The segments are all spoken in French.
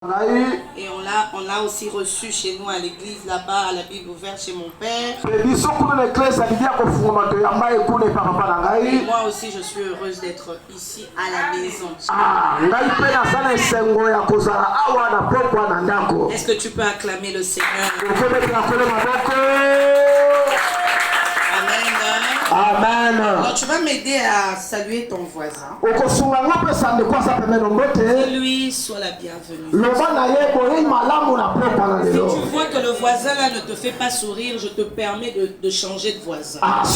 Et on l'a aussi reçu chez nous à l'église là-bas, à la Bible ouverte chez mon père. Et moi aussi je suis heureuse d'être ici à la maison. Est-ce que tu peux acclamer le Seigneur? Amen. Alors tu vas m'aider à saluer ton voisin. Que lui soit la bienvenue. Si tu vois que le voisin là ne te fait pas sourire, je te permets de changer de voisin. Je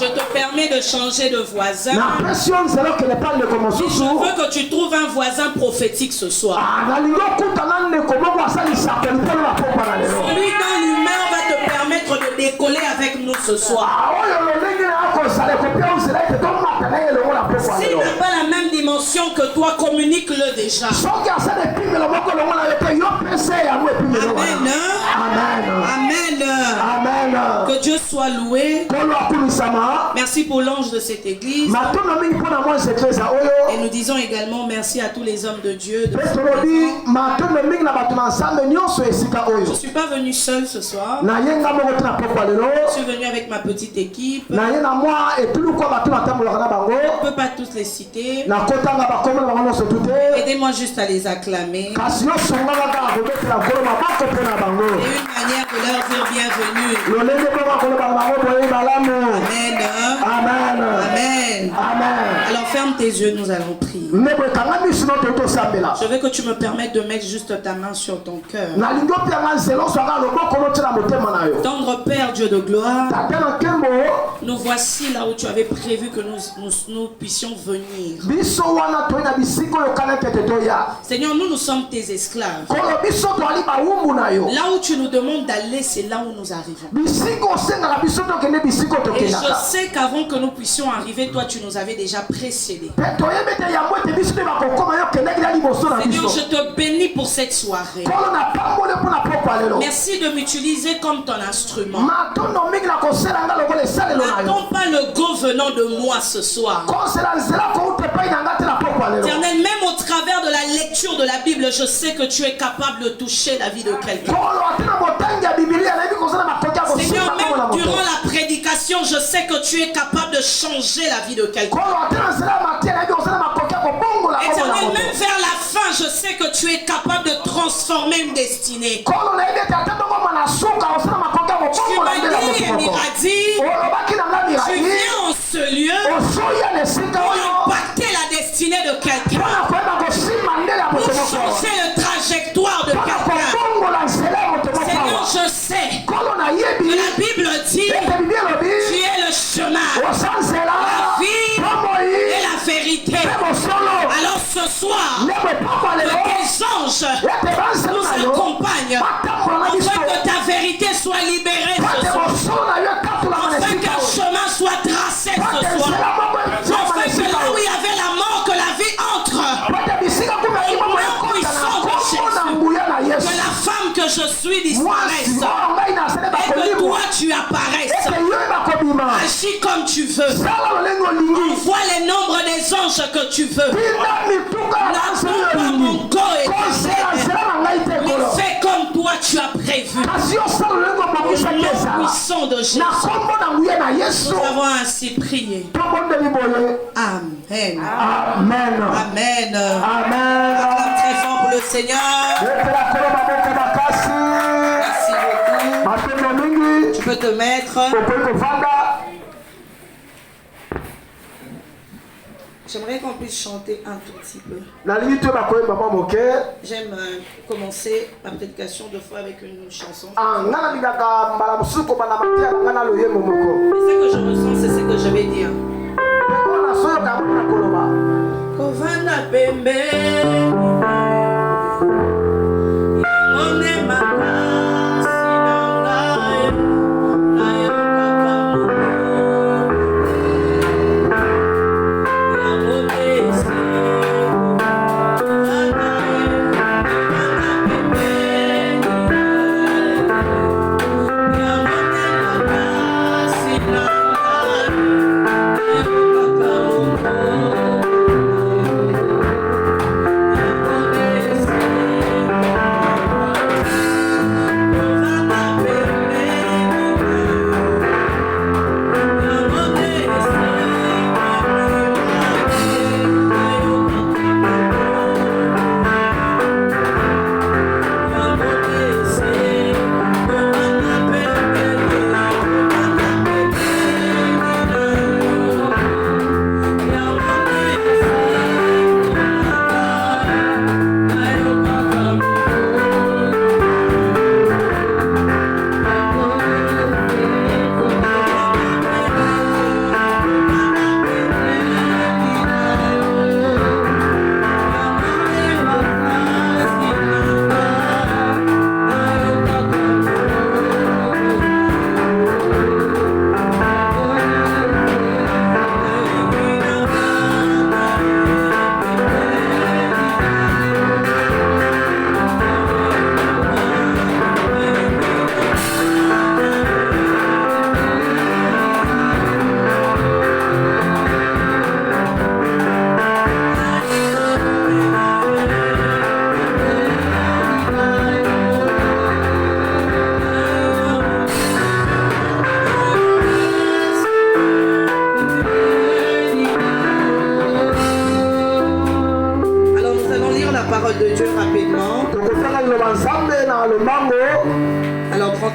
te permets de changer de voisin. Je veux que tu trouves un voisin prophétique ce soir. Celui dont l'humeur va te permettre de décoller avec nous ce soir. S'il n'a pas la même dimension que toi, communique-le déjà. Amen. Que Dieu soit loué. Merci pour l'ange de cette église. Et nous disons également merci à tous les hommes de Dieu. Je ne suis pas venu seul ce soir. Je suis venu avec ma petite équipe. On ne peut pas tous les citer. Aidez-moi juste à les acclamer. Et une manière de leur dire bienvenue. Amen. Alors ferme tes yeux, nous allons prier. Je veux que tu me permettes de mettre juste ta main sur ton cœur. Tendre Père Dieu de gloire, nous voici là où tu avais prévu que nous puissions venir. Seigneur, nous sommes tes esclaves. Là où tu nous demandes d'aller, c'est là où nous arrivons. Et je sais qu'avant que nous puissions arriver, toi tu nous avais déjà précédés. Seigneur, je te bénis pour cette soirée. Merci de m'utiliser comme ton instrument. N'attends pas le go venant de moi ce soir. Éternel, même au travers de la lecture de la Bible, je sais que tu es capable de toucher la vie de quelqu'un. Seigneur, même durant la prédication, je sais que tu es capable de changer la vie de quelqu'un. Éternel, même vers la fin, je sais que tu es capable de transformer une destinée. Tu m'as dit, Emile a dit, tu viens en ce lieu pour impacter la destinée de quelqu'un, pour changer le trajectoire de quelqu'un. Seigneur, je sais que la Bible dit, tu es le chemin, la vie et la vérité. Alors ce soir, que tes anges nous accompagnent afin que ta vérité soit libérée ce soir, afin qu'un chemin soit tracé ce soir, afin que là où il y avait la mort, que la vie entre au nom puissant de Jésus, que la femme que je suis disparaisse et que toi tu apparaisses. Agis comme tu veux, envoie les nombres des anges que tu veux, n'attends pas mon go et mais fais comme toi tu as prévu. Au nom puissant de Jésus, nous avons ainsi prié. Amen. Acclame très fort pour le Seigneur. Merci beaucoup. Tu peux te mettre. J'aimerais qu'on puisse chanter un tout petit peu. J'aime commencer ma prédication deux fois avec une chanson. Mais ce que je ressens, c'est ce que je vais dire. Kovana Bembe, Oh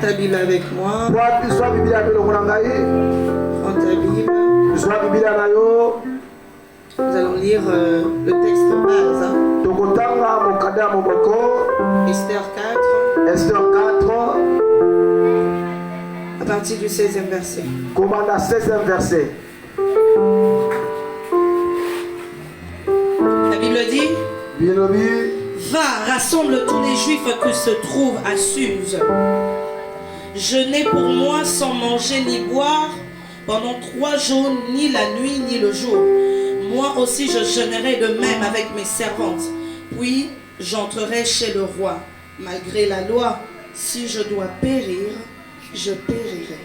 ta Bible avec moi. Prends ta Bible. Nous allons lire le texte de base. Esther 4. Esther 4. À partir du 16e verset. Commande 16e verset. La Bible dit. Va, rassemble tous les Juifs qui se trouvent à Suse. Jeûnez pour moi sans manger ni boire pendant 3 jours, ni la nuit ni le jour. Moi aussi je jeûnerai de même avec mes servantes. Puis j'entrerai chez le roi. Malgré la loi, si je dois périr, je périrai.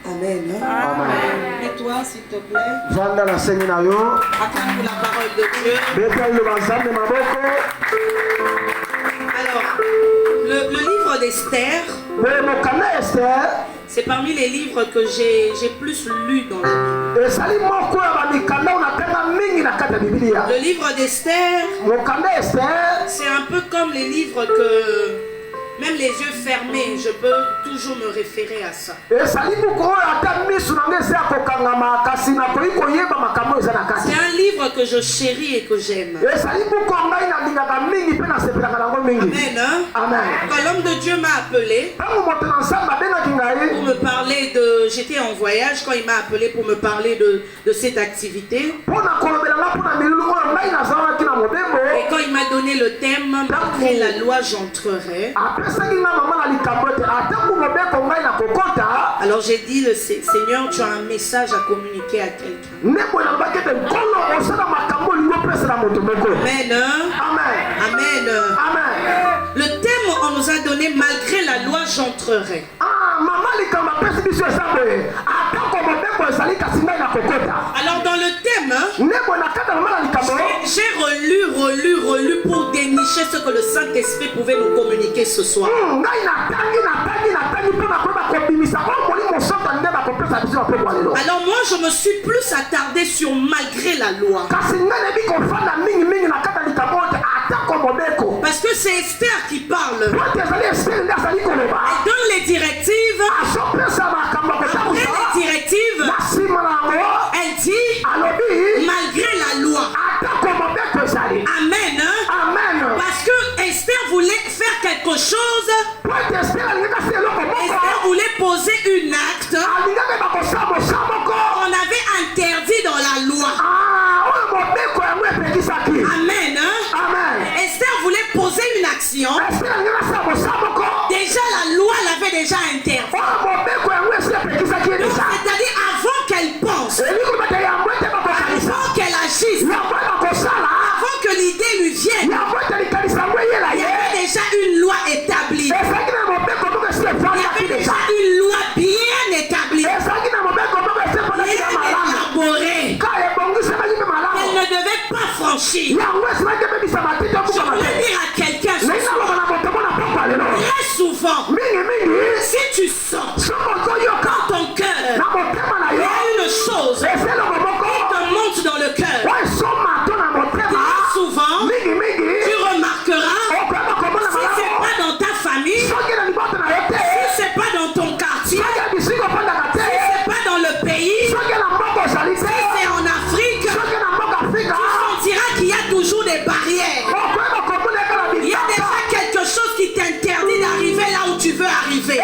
Amen. Amen. Mets-toi s'il te plaît. Acclame la parole de Dieu. Alors, le livre d'Esther, c'est parmi les livres que j'ai plus lus dans la Bible. Le livre d'Esther, c'est un peu comme les livres que... Même les yeux fermés, je peux toujours me référer à ça. C'est un livre que je chéris et que j'aime. Amen. Amen. Quand l'homme de Dieu m'a appelé pour me parler de... J'étais en voyage quand il m'a appelé pour me parler de cette activité. Et quand il m'a donné le thème, malgré la loi, j'entrerai. Alors j'ai dit, le Seigneur, tu as un message à communiquer à quelqu'un. Amen. Amen. Amen. Le thème, on nous a donné, malgré la loi, j'entrerai. Alors dans le thème, j'ai relu pour dénicher ce que le Saint-Esprit pouvait nous communiquer ce soir. Alors moi je me suis plus attardé sur malgré la loi. Parce que c'est Esther qui parle. Elle donne les directives. Après les directives, elle dit malgré la loi. Amen. Amen. Parce que Esther voulait faire quelque chose. Esther voulait poser une acte qu'on avait interdit dans la loi. Amen. Amen. Esther voulait poser une action. Déjà la loi l'avait déjà interdit. C'est-à-dire avant qu'elle pense, avant qu'elle agisse, avant que l'idée lui vienne, il y avait déjà une loi établie. Il y avait déjà une loi bien établie. Bien élaborée. Elle ne devait pas franchir. Je voulais dire à quelqu'un ce soir, très souvent, si tu sens dans ton cœur, il y a une chose qui te monte dans le cœur. Très souvent, tu remarqueras, si c'est pas dans ta famille, si c'est pas dans ton quartier, si c'est pas dans le pays, si c'est en Afrique, tu sentiras qu'il y a toujours des barrières. Il y a déjà quelque chose qui t'interdit d'arriver là où tu veux arriver.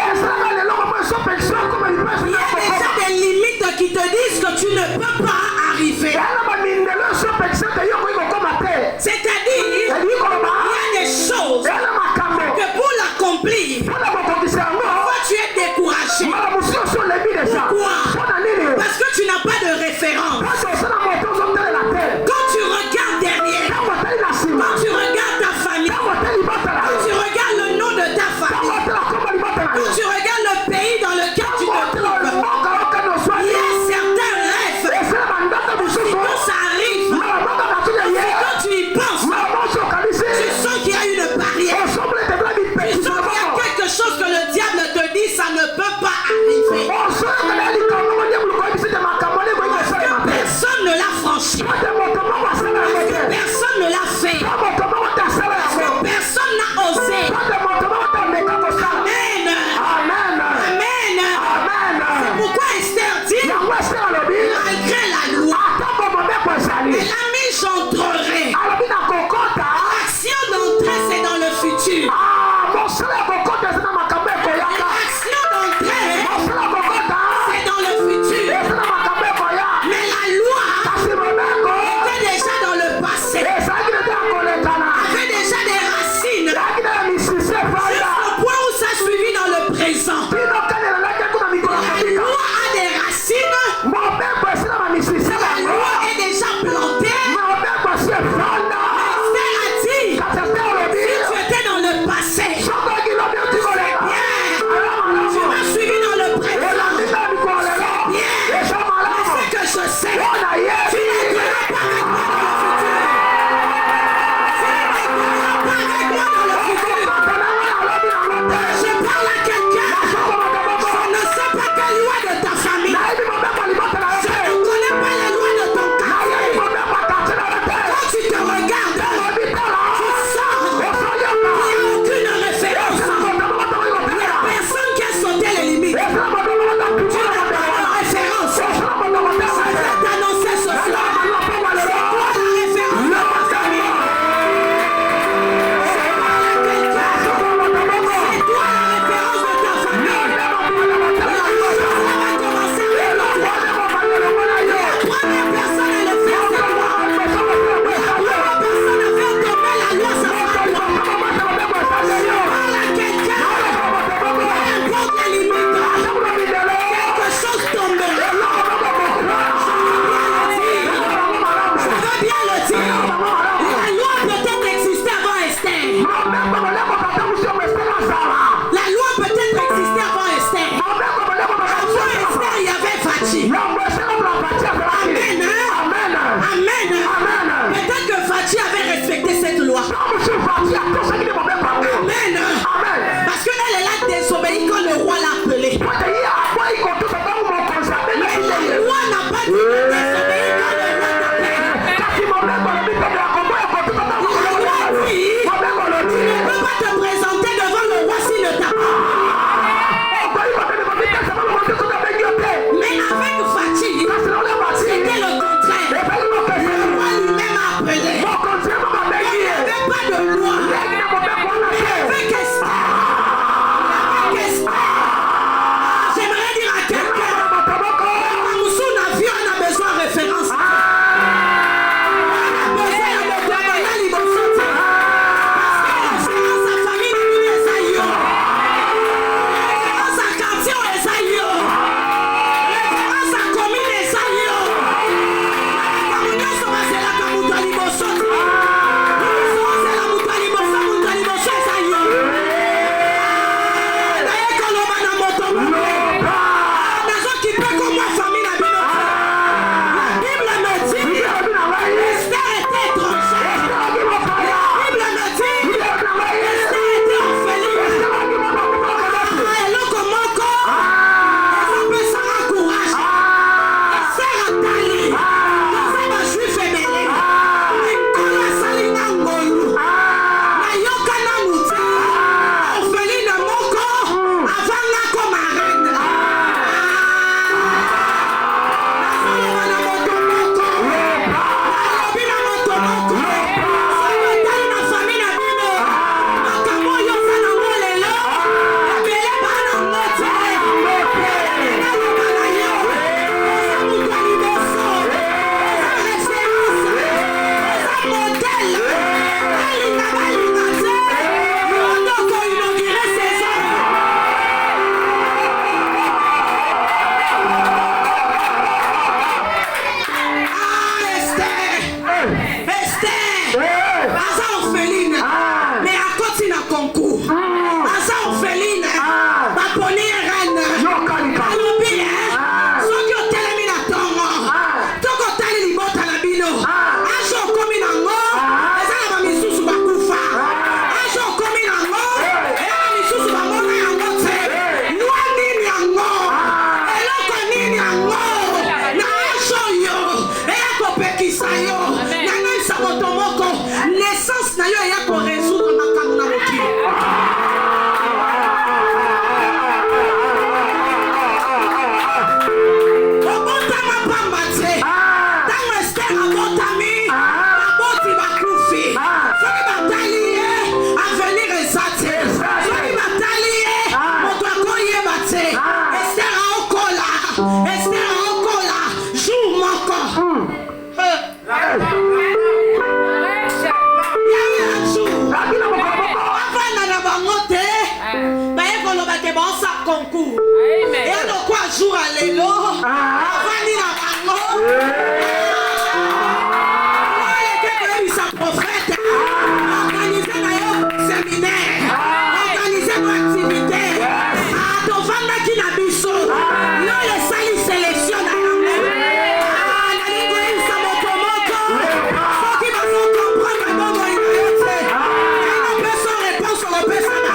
na yo ya ko résoudre makambo na mokili. Obotama pamba te. Tango Esther abotami, aboti bakufi. Soki batali ye, avenir ezate. Soki batali ye, moto akoyeba te. Esther aokola, Esther aokola, jour moko. Concours. Et alors quoi jour à l'élo, avani na bango. Sa prophète, organiser na yo séminaire, organiser nos activités. Tovanda ki na biso, no les sali sélection na yango. Na lingo isa moto moko, soki bazo comprendre bongo inoyote. Na peso réponse au pesa na.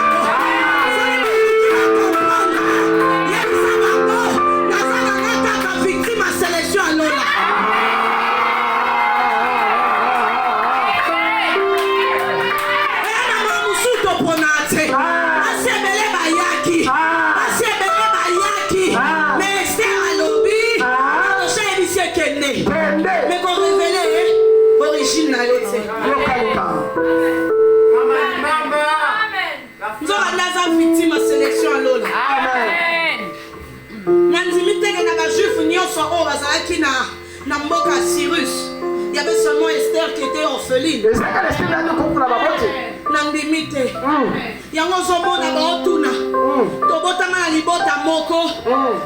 Victime sélection à l'eau. Amen. Nandimite que na juif nyonso o bazalaki na mboka Cyrus. Il y avait seulement Esther qui était orpheline. Nandimite. Yango zomona ba otuna. Tobotama na libota moko.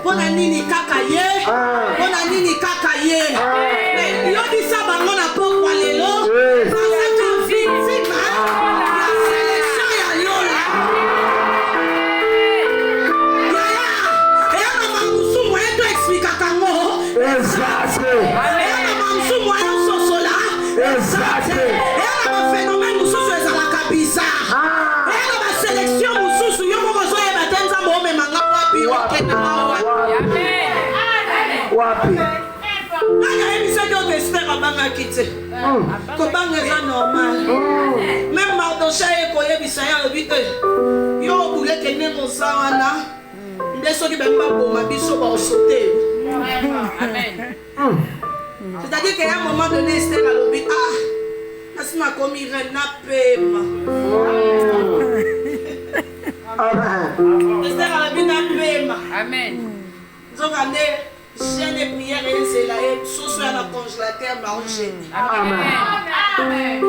Pona nini kaka ye? Pona nini kaka ye? Yo bisa bango na pokwa lelo. Bazaka victime. Même Mardochée koyebisa ya obite yo bule kene mosawana ndeso ki bemba boma biso ba osote. Amen. C'est-à-dire qu'à un moment donné Esther a dit nasima komi reine pema. Esther a dit na pema. Amen. Donc ande jeune prière et c'est là et sous la congélateur ba enchaîné. Amen. Amen.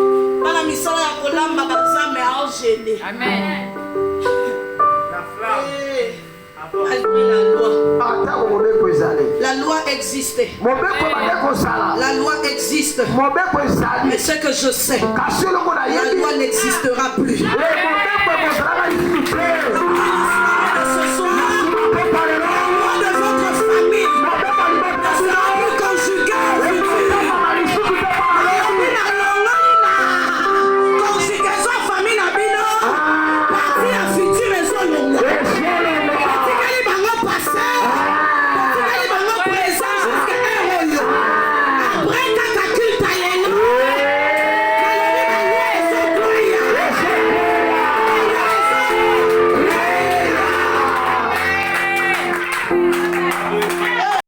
Bana misala ya kolamba bazame a enchaîné. Amen. La loi existait. La loi existe. Mais ce que je sais, la loi n'existera plus.